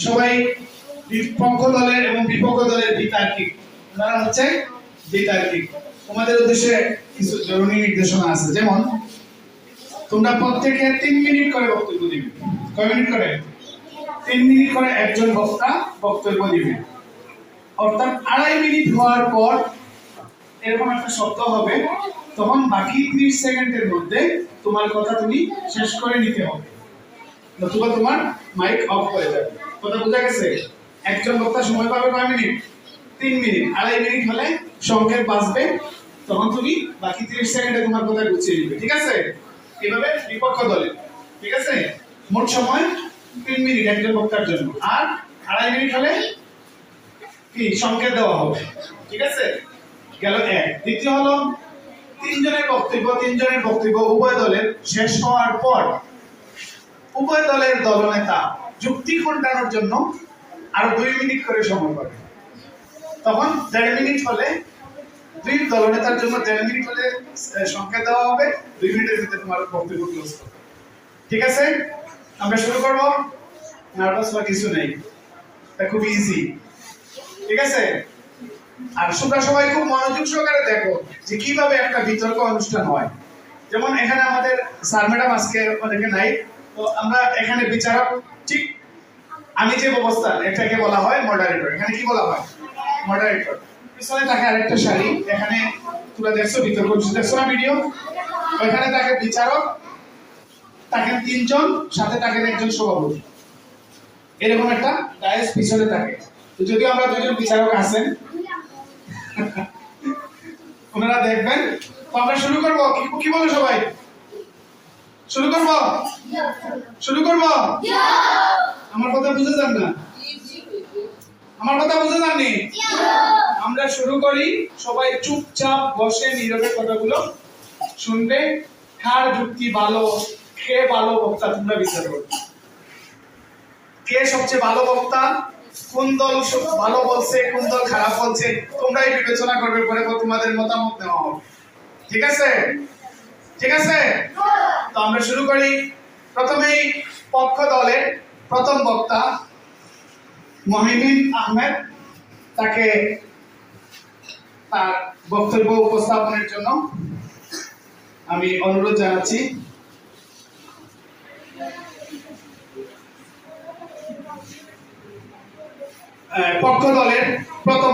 সবাই পক্ষ দলের এবং বিপক্ষ দলের বিতার্কিক, ওনারা হচ্ছে বিতার্কিক। তোমাদের উদ্দেশ্যে কিছু জরুরি নির্দেশনা আছে, যেমন তোমরা প্রত্যেকে 3 মিনিট করে বক্তব্য দিবে। কয় মিনিট করে? 3 মিনিট করে একজন বক্তা বক্তব্য দিবে। অর্থাৎ 2.5 মিনিট হওয়ার পর এরকম একটা শব্দ হবে, তখন বাকি 30 সেকেন্ডের মধ্যে তোমার কথা তুমি শেষ করে নিতে হবে, নতুবা তোমার মাইক অফ হয়ে যাবে। কথা বোঝা গেছে? একজন বক্তা সময় পাবে কয় মিনিট? 3 মিনিট। 2.5 মিনিট হলে সংকেত বাজবে, তখন তুমি বাকি 30 সেকেন্ডে তোমার কথা গুছিয়ে নিবে। ঠিক আছে? এভাবে বিপক্ষ দলে। ঠিক আছে? মোট সময় 3 মিনিট একজন বক্তার জন্য, আর 2.5 মিনিট হলে কি সংকেত দেওয়া হবে। ঠিক আছে? গেল এক। দ্বিতীয় হলো তিনজনের বক্তব্য উভয় দলের শেষ হওয়ার পর উভয় দলের দলনেতা যুক্তি খণ্ডানোর জন্য আরো 2 মিনিট করে সময় পাবে। তখন 1.5 মিনিট হলে দুই দলনেতার জন্য 1.5 মিনিট হলে সংকেত দেওয়া হবে, 2 মিনিটের ভিতরে তোমার বক্তব্য ক্লোজ করবে। ঠিক আছে? আমরা শুরু করব। নার্ভাস হওয়ার কিছু নেই, এটা খুব ইজি। ঠিক আছে? আর তোমরা সবাই খুব মনোযোগ সহকারে দেখো যে কিভাবে একটা বিতর্ক অনুষ্ঠান হয়। যেমন এখানে আমাদের স্যার ম্যাডাম আজকে অনেকে নাই, তো আমরা এখানে বিচারক, ঠিক আমি যে অবস্থান এটাকে বলা হয় মডারেটর। এখানে কি বলা হয়? মডারেটর। পিছনে থাকে আরেকটা শাড়ি, এখানে তোমরা দেখছো বিতর্ক দেখছো না ভিডিও, ওইখানে থাকে বিচারক, থাকেন 3 জন, সাথে থাকেন একজন সভাপতি। এরকম একটা ডায়াস পিছনে থাকে। তো যদিও আমরা 2 জন বিচারক আছেন, ওনারা দেখবেন। তো আমরা শুরু করব। কি বলো সবাই? শুরু করব? শুরু করব? আমার কথা বুঝে যান না? আমার কথা বুঝে যাননি? আমরা শুরু করি। সবাই চুপচাপ বসে নীরবে কথাগুলো শুনবে। কার যুক্তি ভালো, কে ভালো বক্তা তোমরা বিচার করবে। কে সবচেয়ে ভালো বক্তা, কোন দল ভালো বলছে, কোন দল খারাপ বলছে, তোমরাই বিবেচনা করবে, পরে তোমাদের মতামত নেওয়া হবে। ঠিক আছে? ঠিক আছে? তো আমরা শুরু করি। প্রথমেই পক্ষ দলের প্রথম বক্তা মহিমিন আহমেদ, তাকে তার বক্তব্য উপস্থাপনের জন্য আমি অনুরোধ জানাচ্ছি। পক্ষ দলের প্রথম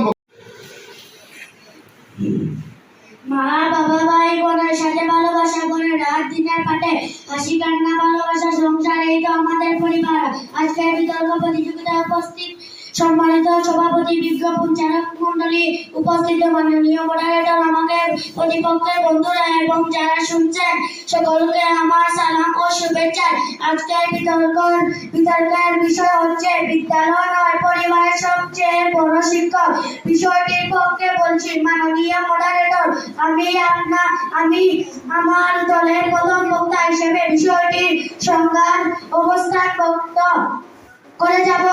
মা বাবা ভাই বোনের সাথে ভালোবাসা বলে রাত দিনের পাটে হাসি কান্না ভালোবাসা সংসার, এই তো আমাদের পরিবার। আজকের বিতর্ক প্রতিযোগিতায় উপস্থিত সম্মানিত সভাপতি, বিজ্ঞাপন চালক মন্ডলী, উপস্থিত মাননীয় মডারেটর, আমাদের প্রতিপক্ষের বন্ধুরা এবং যারা শুনছেন সকলকে আমার সালাম ও শুভেচ্ছা। আজকের বিতর্কের বিষয় হচ্ছে বিদ্যালয় নয় পরিবারের সবচেয়ে বড় শিক্ষক। বিষয়টির পক্ষে বলছি মাননীয় মডারেটর, আমি আমার দলের প্রথম বক্তা হিসেবে বিষয়টির সংজ্ঞার অবস্থান বক্তব্য করে যাব।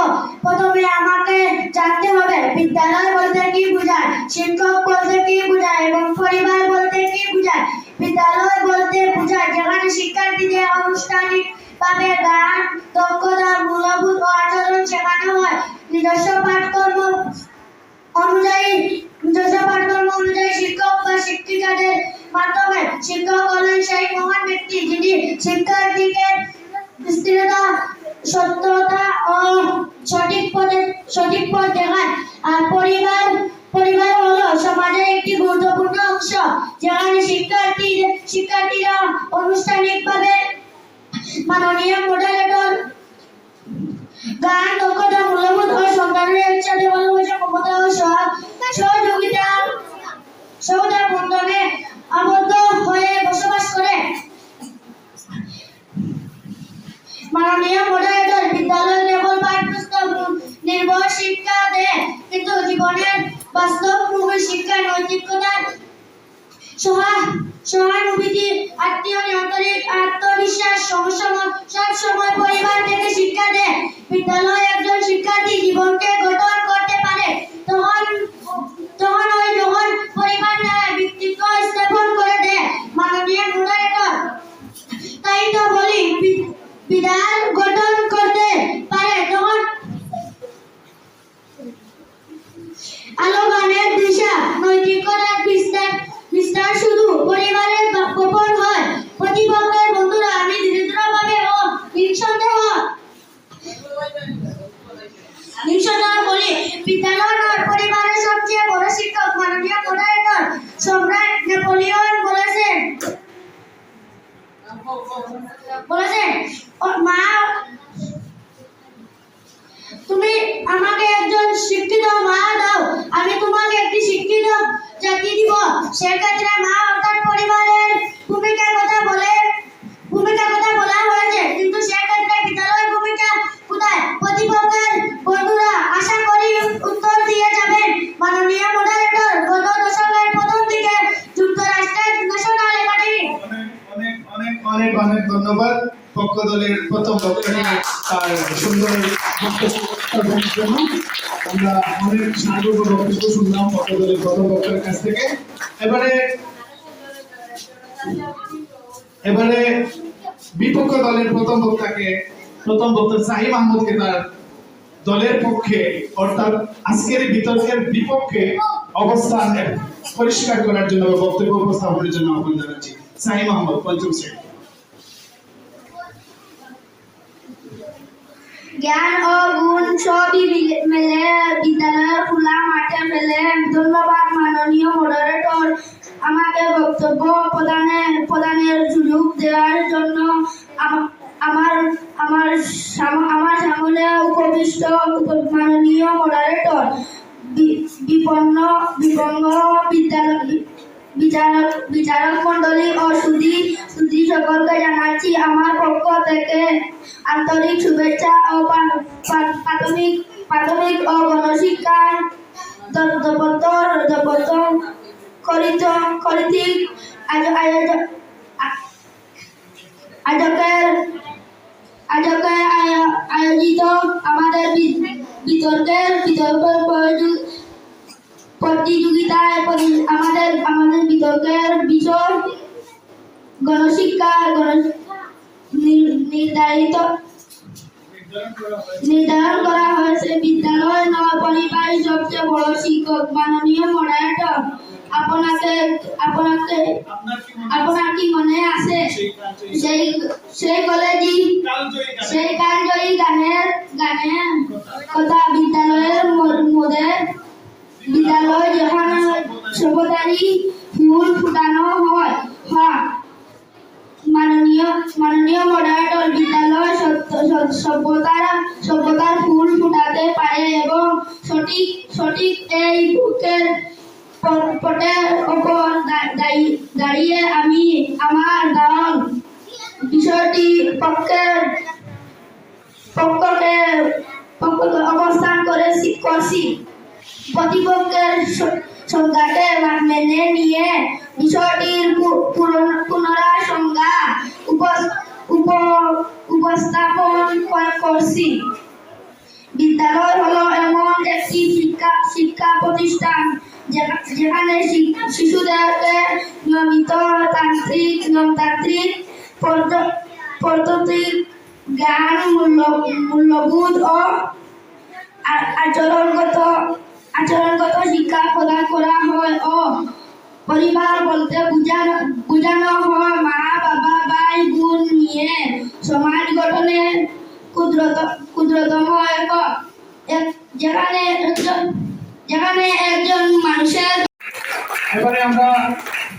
প্রথমে আমাকে জানতে হবে বিদ্যালয় বলতে কি বোঝায়, শিক্ষক বলতে কি বোঝায় এবং পরিবার বলতে কি বোঝায়। বিদ্যালয় বলতে বোঝায় যেখানে শিক্ষার্থীদের আনুষ্ঠানিকভাবে জ্ঞান, দক্ষতা, মূল্যবোধ ও আচরণ শেখানো হয়। নিজস্ব পাঠ্যক্রম অনুযায়ী শিক্ষক বা শিক্ষিকাদের মাধ্যমে। শিক্ষক হলেন সেই মহান ব্যক্তি যিনি শিক্ষার্থীকে স্থিরতা, সত্যতা ও সঠিক পথ দেখায়। আর পরিবার হলো সমাজের একটি গুরুত্বপূর্ণ অংশ, যেখানে শিক্ষার্থীরা আনুষ্ঠানিকভাবে মাননীয় মডারেটর জ্ঞান, দক্ষতা, মূল্যবোধ ও সন্তানের সাথে ভালোবাসা, মমতা ও সহযোগিতার বন্ধনে আবদ্ধ হয়ে বসবাস করে। মাননীয় মডারেটর বিদ্যালয় কেবল পাঠ্যপুস্তক নির্ভর শিক্ষা দেয়, কিন্তু জীবনের বাস্তবমুখী শিক্ষা, নৈতিকতা, সহানুভূতি, আত্মবিশ্বাস সব সময় পরিবার থেকে শিক্ষা দেয়। বিদ্যালয় একজন শিক্ষার্থী জীবনকে গঠন করতে পারে তখন যখন পরিবার দ্বারা ব্যক্তিত্ব স্থাপন করে দেয়। মাননীয় মডারেটর, তাই তো বলি বিধান গঠন করতে পারে তখন নিঃসন্দেহে বলি, বিদ্যালয় নয়, পরিবারের সবচেয়ে বড় শিক্ষক মাননীয় মডারেটর সম্রাট নেপোলিয়ন বলেছেন, মা, তুমি আমাকে একজন শিক্ষিত মা দাও, আমি তোমাকে একটি শিক্ষিত জাতি দিব। সেক্ষেত্রে মা অর্থাৎ পরিবারের ভূমিকার কথা বলা হয়েছে, কিন্তু সেক্ষেত্রে বিদ্যালয়ের ভূমিকা কোথায়? প্রতিপক্ষের বন্ধুরা আশা করি উত্তর দিয়ে যাবেন। মাননীয় মডারেটর, গত দশকের প্রথম দিকে যুক্তরাষ্ট্রের ন্যাশনাল একাডেমি। অনেক অনেক অনেক অনেক ধন্যবাদ পক্ষ দলের প্রথম বক্তাকে তার সুন্দর বক্তব্যের জন্য। আমরা অনেক সার্বজনীন বক্তব্য শুনলাম পক্ষ দলের প্রথম বক্তার কাছ থেকে। এবারে বিপক্ষ দলের প্রথম বক্তা সাহিম আহমদকে তার দলের পক্ষে অর্থাৎ আজকের বিতর্কের বিপক্ষে অবস্থান পরিষ্কার করার জন্য বা বক্তব্য উপস্থাপনের জন্য আহ্বান জানাচ্ছি। সাহিম আহমদ, পঞ্চম শ্রেণী। জ্ঞান ও গুণ সবই মেলে বিদ্যালয়ের খোলা মাঠে মেলে। ধন্যবাদ মাননীয় মডারেটর, আমাকে বক্তব্য প্রদানের সুযোগ দেওয়ার জন্য। আমার সামনে উপবিষ্ট মাননীয় মডারেটর, বিপন্ন বিচারক মন্ডলী ও সুধী সকলকে জানাচ্ছি আমার পক্ষ থেকে আন্তরিক শুভেচ্ছা ও প্রাথমিক ও গণশিক্ষা দপ্তর কর্তৃক আয়োজিত আমাদের বিতর্কের প্রতিযোগিতায় আমাদের বিতর্কের বিষয় গণশিক্ষা নির্ধারণ করা হয়েছে। বিদ্যালয় নয়, পরিবারের সবচেয়ে বড় শিক্ষক। মাননীয় মডারেটর, আপনার কি মনে আছে সেই কালজয়ী গানের কথা? বিদ্যালয় যেখানে সভ্যতারই ফুল ফুটানো হয়। মাননীয় মডারেটর, বিদ্যালয় সভ্যতার ফুল ফুটাতে পারে এবং সঠিক এই বুকের পটের ওপর দাঁড়িয়ে আমি আমার দল বিষয়টি পক্ষে অবস্থান করছি। প্রতিপক্ষের সংজ্ঞাকে মেনে নিয়ে বিষয়টির পুনরায় সংজ্ঞা উপস্থাপন করছি। বিদ্যালয় হলো এমন একটি শিক্ষা প্রতিষ্ঠান যেখানে শিশুদেরকে নিয়মিত নিয়মতান্ত্রিক পদ্ধতির জ্ঞান, মূল্যবোধ ও আচরণগত শিক্ষা প্রদান করা হয় ও পরিবার বলতে বোঝানো হয় মা, বাবা, ভাই, বোন নিয়ে সমাজ গঠনের ক্ষুদ্রতম একক, যেখানে একজন মানুষের। এবারে আমরা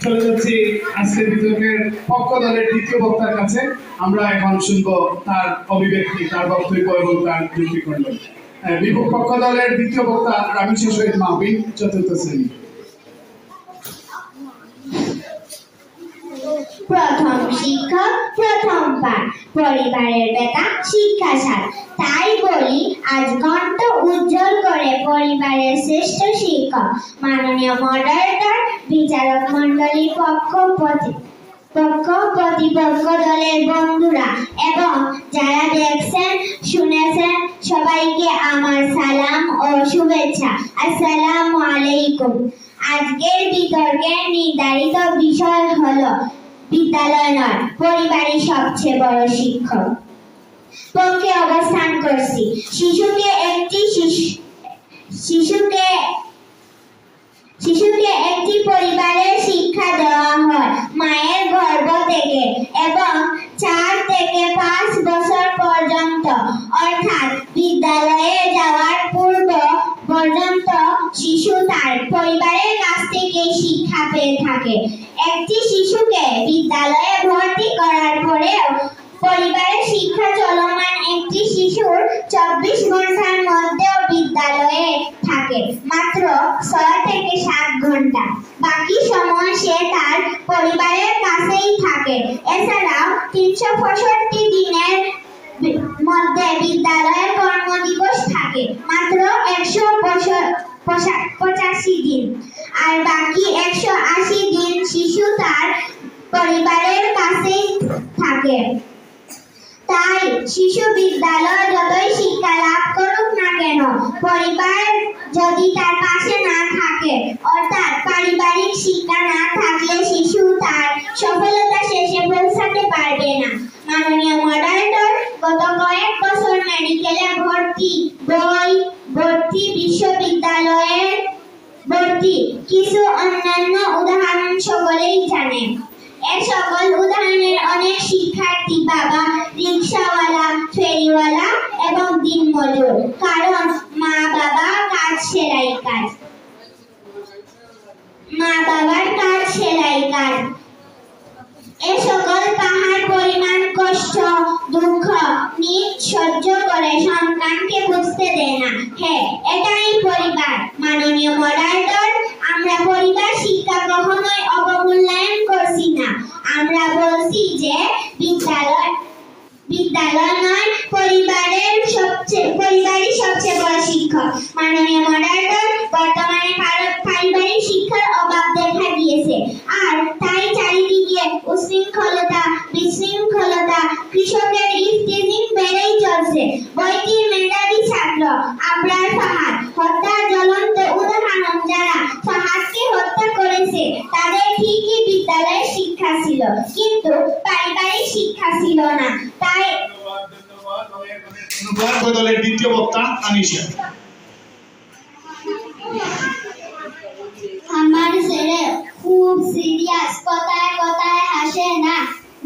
চলে যাচ্ছি আজকের বিতর্কের পক্ষ দলের দ্বিতীয় বক্তার কাছে। আমরা এখন শুনবো তার অভিব্যক্তি, তার বক্তব্য এবং তার যুক্তিখণ্ড। পক্ষ দলের দ্বিতীয় বক্তা রামিসা শহীদ মাহবিন, চতুর্থ শ্রেণী। প্রথম শিক্ষক প্রথম পাঠ, পরিবারের বেতা শিক্ষা সার। তাই বলি আজ ঘন্টা উজ্জ্বল করে পরিবারের শ্রেষ্ঠ শিক্ষক মাননীয় মডারেটর, বিচারক মন্ডলী, প্রতিপক্ষ দলের বন্ধুরা এবং যারা দেখছেন শুনেছেন সবাইকে আমার সালাম ও শুভেচ্ছা। আসসালামু আলাইকুম। আজকের বিতর্কের নির্ধারিত বিষয় হলো বিদ্যালয় নয়, পরিবারই সবচেয়ে বড় শিক্ষক। পক্ষে অবস্থান করছি। শিশুকে একটি পরিবারের শিক্ষা দেওয়া হয় মায়ের গর্ভ থেকে এবং 4 থেকে 5 বছর পর্যন্ত, অর্থাৎ বিদ্যালয়ে শিক্ষা পেয়ে থাকে। একটি শিশুকে বিদ্যালয়ে ভর্তি করার পরেও পরিবারের শিক্ষা চলমান একটি শিশুর 24 ঘন্টার মধ্যেও বিদ্যালয়ে থাকে মাত্র 6 থেকে 7 ঘন্টা। বাকি সময় সে তার পরিবারের কাছেই থাকে। এছাড়াও 365 দিনের মধ্যে বিদ্যালয়ের কর্মদিবস থাকে মাত্র 185 দিন, আর বাকি 180 দিন শিশু তার পরিবারের কাছেই থাকে। তাই শিশু বিদ্যালয় যতই শিক্ষা লাভ করুক না কেন, পরিবার যদি তার পাশে না থাকে, অর্থাৎ পারিবারিক শিক্ষা না থাকলে শিশু তার সফলতা শেষে পৌঁছাতে পারবে না। মাননীয় মডারেটর, গত কয়েক বছর মেডিকেলে ভর্তি বিশ্ববিদ্যালয়ে ভর্তি কিছু অন্যান্য উদাহরণ সকলেই জানেন। এ সকল উদাহরণের অনেক শিক্ষার্থী বাবা রিকশাওয়ালা, ফেরিওয়ালা এবং দিনমজুর, কারণ মা বাবার কাজ সেলাই কাজ। এ সকল পাহাড় পরিমাণ কষ্ট, দুঃখ নিজ সহ্য করে সন্তানকে বুঝতে দেয় না। হ্যাঁ, এটাই পরিবার। মাননীয় মডারেটর, আমরা পরিবার শিক্ষা কখনোই অবমূল্যায়ন করছি না। আমরা বলছি যে বিদ্যালয় নয়, পরিবারই সবচেয়ে বড় শিক্ষক। মাননীয় মডারেটর, বর্তমানে পারিবারিক শিক্ষার অভাব দেখা দিয়েছে, আর তাই চারিদিকে উশৃঙ্খলতা, বিশৃঙ্খলতা, কৃষকের ইফতিজিং বেড়েই চলছে। বইটির মেধাবী ছাত্র আবরার ফাহাদ হত্যার জ্বলন্ত উদাহরণ। যারা ফাহাদকে হত্যা করেছে তাদের ঠিকই বিদ্যালয়ের শিক্ষা ছিল, কিন্তু পারিবারিক শিক্ষা ছিল না। তাই ধন্যবাদ। দলের দ্বিতীয় বক্তা আনিশা। আমার ছেলে খুব সিরিয়াস, কথায় কথায় হাসে না।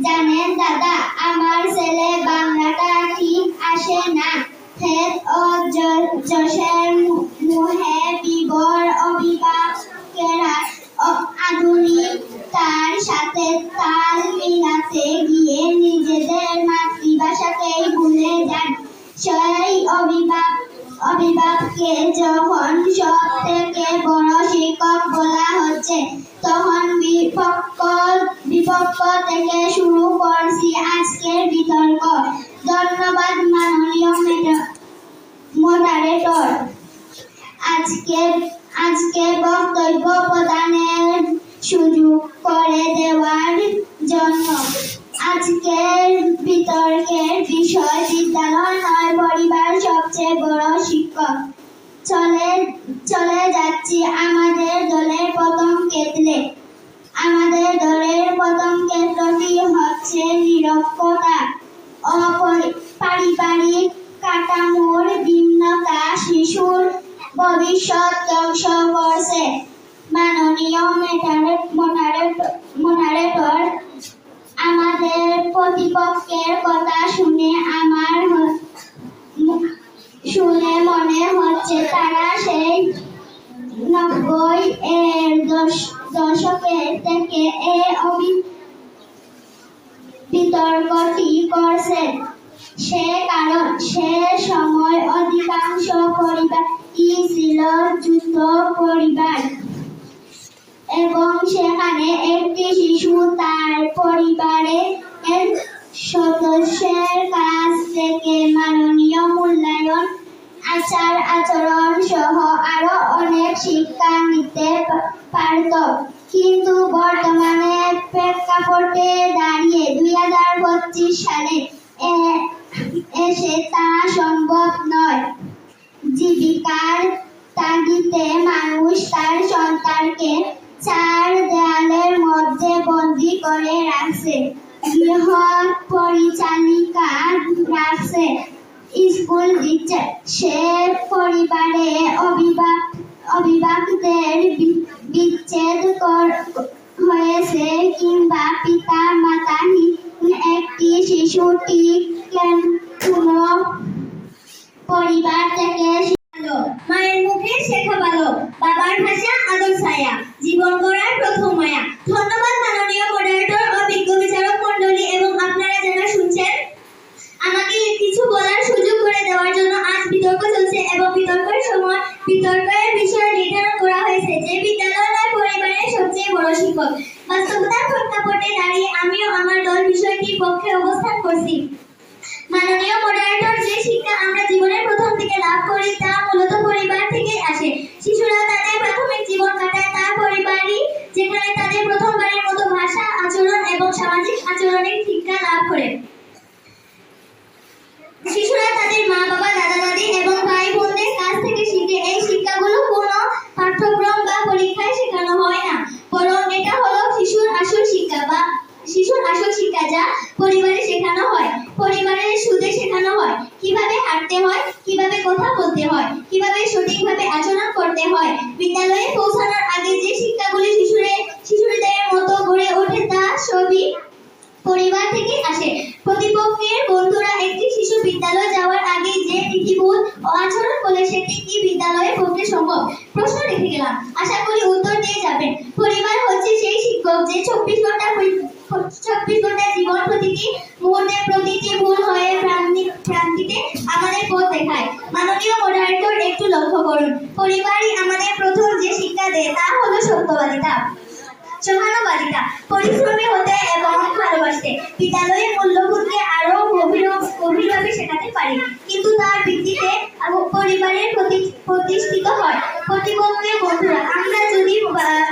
জানেন দাদা, আমার ছেলে বাংলাটা ঠিক আসে না। থেত ও যশের মুহে বিবর অভিভাবকেরা আধুনিকতার সাথে তাল মিলাতে গিয়ে নিজেদের মাতৃভাষাকেই ভুলে যান। সেই অভিভাবককে যখন সব থেকে বড় শিক্ষক বলা হচ্ছে, তখন বিপক্ষ থেকে শুরু করছি আজকের বিতর্ক। ধন্যবাদ মাননীয় মডারেটর, আজকে বক্তব্য প্রদানের সুযোগ করে দেওয়ার জন্য। আজকের বিতর্কের বিষয় বিদ্যালয় নয়, পরিবার সবচেয়ে বড় শিক্ষক। চলে যাচ্ছি আমাদের দলের প্রথম ক্ষেত্রে। আমাদের দলের প্রথম ক্ষেত্রটি হচ্ছে নিরক্ষরতা। পারিবারিক কাঠামোর ভিন্নতা শিশুর ভবিষ্যৎ ধ্বংস করছে। মাননীয় মডারেটর, আমাদের প্রতিপক্ষের কথা শুনে মনে হচ্ছে তারা সেই 90-এর দশকের থেকে এই বিতর্কটি করছে। কারণ সে সময় অধিকাংশ পরিবারই ছিল যৌথ পরিবার, এবং সেখানে একটি শিশু তার পরিবারের সদস্যের কাছ থেকে মাননীয় মূল্যায়ন, আচার আচরণ সহ আরো অনেক শিক্ষা নিতে পারত। কিন্তু বর্তমানে প্রেক্ষাপটে দাঁড়িয়ে 2025 সালে এসে তা সম্ভব নয়। জীবিকার তাগিদে মানুষ তার সন্তানকে 4 দেয়ালের মধ্যে বন্দী করে রাখছে, গৃহ পরিচালিকা রাখছে, স্কুল দিচ্ছে। সে পরিবারে অভিভাবকদের বিচ্ছেদ হয়েছে, কিংবা পিতা মাতাহীন একটি শিশু ঠিক কোনো পরিবার থেকে মায়ের মুখে শেখা ভালো, বাবার ভাষা আদর ছায়া, জীবন গড়া এবং বিতর্কের সময় বিতর্কের বিষয় নির্ধারণ করা হয়েছে যে বিদ্যালয় নয় পরিবারের সবচেয়ে বড় শিক্ষক। বাস্তবতার প্রেক্ষাপটে দাঁড়িয়ে আমিও আমার দল বিষয়টির পক্ষে অবস্থান করছি। মাননীয় মডারেটর, যে শিক্ষা আমরা জীবনের প্রথম দিকে লাভ করি তা মূলত পরিবার থেকে আসে। শিশুরা তাদের প্রাথমিক জীবন কাটায় তার পরিবারই, যেখানে তাদের প্রথমবারের মতো ভাষা, আচরণ এবং সামাজিক আচরণের শিক্ষা লাভ করে। শিশুরা তাদের মা বাবা, দাদা দাদি এবং ভাই বোনদের কাছ থেকে শিখে। এই শিক্ষাগুলো কোনো পাঠ্যক্রম বা পরীক্ষায় শেখানো হয় না, বরং এটা হলো শিশুর আসল শিক্ষা যা পরিবারে শেখানো হয়। পরিবারের সুদে শেখানো হয় কিভাবে হাঁটতে হয়, কিভাবে কথা বলতে হয়, কিভাবে সঠিকভাবে আচরণ করতে হয়। বিদ্যালয়ে পৌঁছানোর আগে যে শিক্ষাগুলি শিশুদের মতো গড়ে ওঠে তা সবই পরিবার থেকে আসে। প্রতিপক্ষের বন্ধুরা একটি শিশু বিদ্যালয়ে যাওয়ার আগে যে নীতিবোধ ও আচরণ বলে সেটি কি বিদ্যালয়ের পক্ষে সম্ভব? প্রশ্ন রেখে গেলাম, আশা করি উত্তর দিয়ে যাবেন। পরিবার হচ্ছে সেই শিক্ষক যে 24 ঘন্টা জীবন প্রতিটি মুহূর্তে প্রতিটি ভুল হয়ে প্রান্তিতে আমাদের পথ দেখায়। মাননীয় মডারেটর, একটু লক্ষ্য করুন, পরিবারই আমাদের প্রথম যে শিক্ষা দেয় তা হলো সত্যবাদিতা, সহানুবাদিতা, পরিশ্রমী হতে এবং ভালোবাসতে। বিদ্যালয়ের মূল্যবোধকে আরো গভীরভাবে শেখাতে পারি, কিন্তু তার ভিত্তিতে পরিবারের প্রতিষ্ঠিত হয়। প্রতিপক্ষের বন্ধুরা, আমরা যদি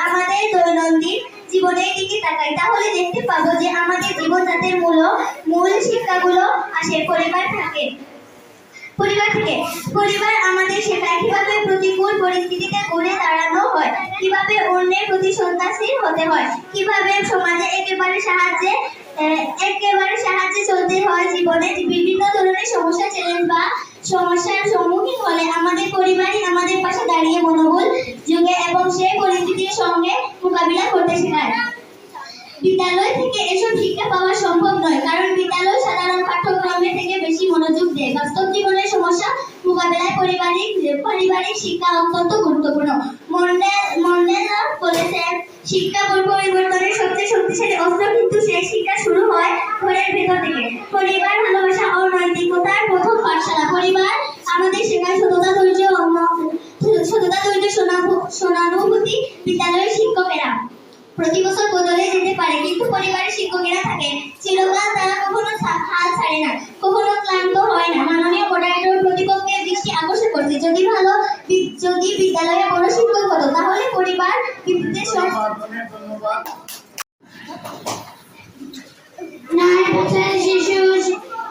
আমাদের দৈনন্দিন জীবনের দিকে তাকাই তাহলে দেখতে পাবো যে আমাদের জীবনযাত্রার মূল শিক্ষাগুলো আসে পরিবার থেকে। পরিবার আমাদের শেখায় কিভাবে প্রতিকূল পরিস্থিতিতে ঘুরে দাঁড়ানো হয়, কিভাবে অন্যের প্রতি সন্ত্রাসী হতে হয়, কিভাবে সমাজে একেবারে সাহায্যে চলতে হয়। জীবনে বিভিন্ন ধরনের সমস্যা, চ্যালেঞ্জ বা সমস্যার সম্মুখীন হলে আমাদের পরিবারই আমাদের পাশে দাঁড়িয়ে মনোবল যোগে এবং সেই পরিস্থিতির সঙ্গে মোকাবিলা করতে শেখায়। বিদ্যালয় থেকে এসব শিক্ষা পাওয়া সম্ভব নয়, কারণ বিদ্যালয় সাধারণ পাঠ্যক্রমের থেকে বেশি মনোযোগ দেয়। বাস্তব জীবনের সমস্যা মোকাবেলায় পারিবারিক শিক্ষা অত্যন্ত গুরুত্বপূর্ণ। মন্ডেলা বলেছেন, শিক্ষা পরিবর্তনের সবচেয়ে শক্তিশালী অস্ত্র, কিন্তু সেই শিক্ষা শুরু হয় ঘরের ভেতর থেকে। পরিবার ভালোবাসা ও নৈতিকতার প্রথম পাঠশালা। পরিবার আমাদের শেখায় সততা, ধৈর্য, সহানুভূতি। বিদ্যালয়ের শিক্ষকেরা প্রতি বছর বদলে যেতে পারে, কিন্তু পরিবারের শিক্ষকেরা থাকে চিরকাল। তারা কখনো হাল ছাড়ে না, কখনো ক্লান্ত হয় না। মাননীয় মডারেটর, প্রতিপক্ষের দৃষ্টি আকর্ষণ করছে, যদি বিদ্যালয়ে বড় শিক্ষক হতো তাহলে পরিবার ভিত্তিতে শিশু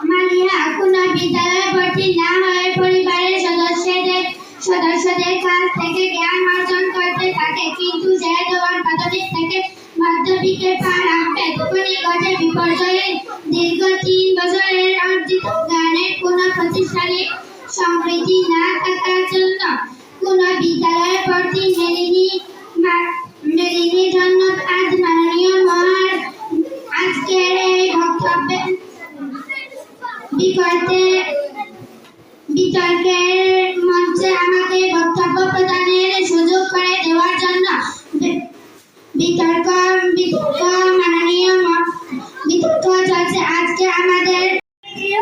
মালিয়া কোনো বিদ্যালয়ে ভর্তি না হয়ে পরিবারের সদস্যদের কাছ থেকে জ্ঞান অর্জন করতে থাকে, কিন্তু যে জওয়ান প্রাথমিক থেকে মাধ্যমিকে পা রাখবে তখনই ঘটে বিপর্যয়ে। দীর্ঘ 3 বছরের অর্জিত জ্ঞানের কোনো প্রতিষ্ঠানিক সমৃদ্ধি না থাকার জন্য কোনো বিদ্যালয়ে ভর্তি মেলেনি জন্য আজ মাননীয় মহার আজকের এই বক্তব্যে বিতর্কের মঞ্চে আমাকে বক্তব্য প্রদানের সুযোগ করে দেওয়ার জন্য বিতর্ক চলছে। আজকে আমাদের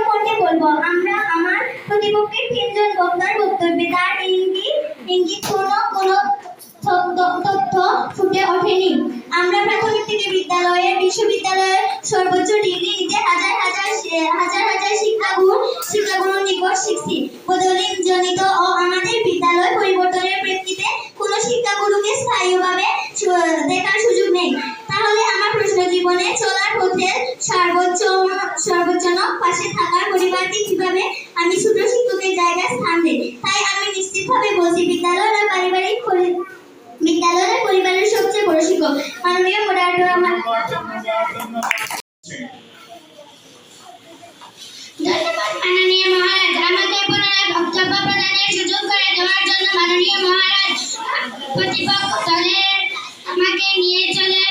করতে বলবো, আমরা আমার প্রতিপক্ষের 3 জন বক্তার বক্তব্যে তার ইঙ্গিত কোনো তথ্য ফুটে ওঠেনি। আমরা প্রাথমিক থেকে বিশ্ববিদ্যালয়ের সর্বোচ্চ ডিগ্রি নিতে হাজার শিক্ষাগুরুর নিকট শিখছি। বদলিজনিত ও আমাদের বিদ্যালয় পরিবর্তনের প্রেক্ষিতে কোনো শিক্ষাগুরুকে স্থায়ীভাবে দেখার সুযোগ নেই। তাহলে আমার প্রশ্ন, জীবনে চলার পথে সর্বোচ্চ পাশে থাকার পরিবারটি কিভাবে আমি ছোট শিক্ষকের জায়গায় স্থান দেই? তাই আমি নিশ্চিতভাবে বলছি, বিদ্যালয় পরিবারের সবচেয়ে বড় শিক্ষক। মাননীয় মডারেটর, ধন্যবাদ মাননীয় মহারাজ, আমাকে পুনরায় বক্তব্য প্রদানের সুযোগ করে দেওয়ার জন্য। মাননীয় মহারাজ, প্রতিপক্ষ দলের আমাকে নিয়ে চলে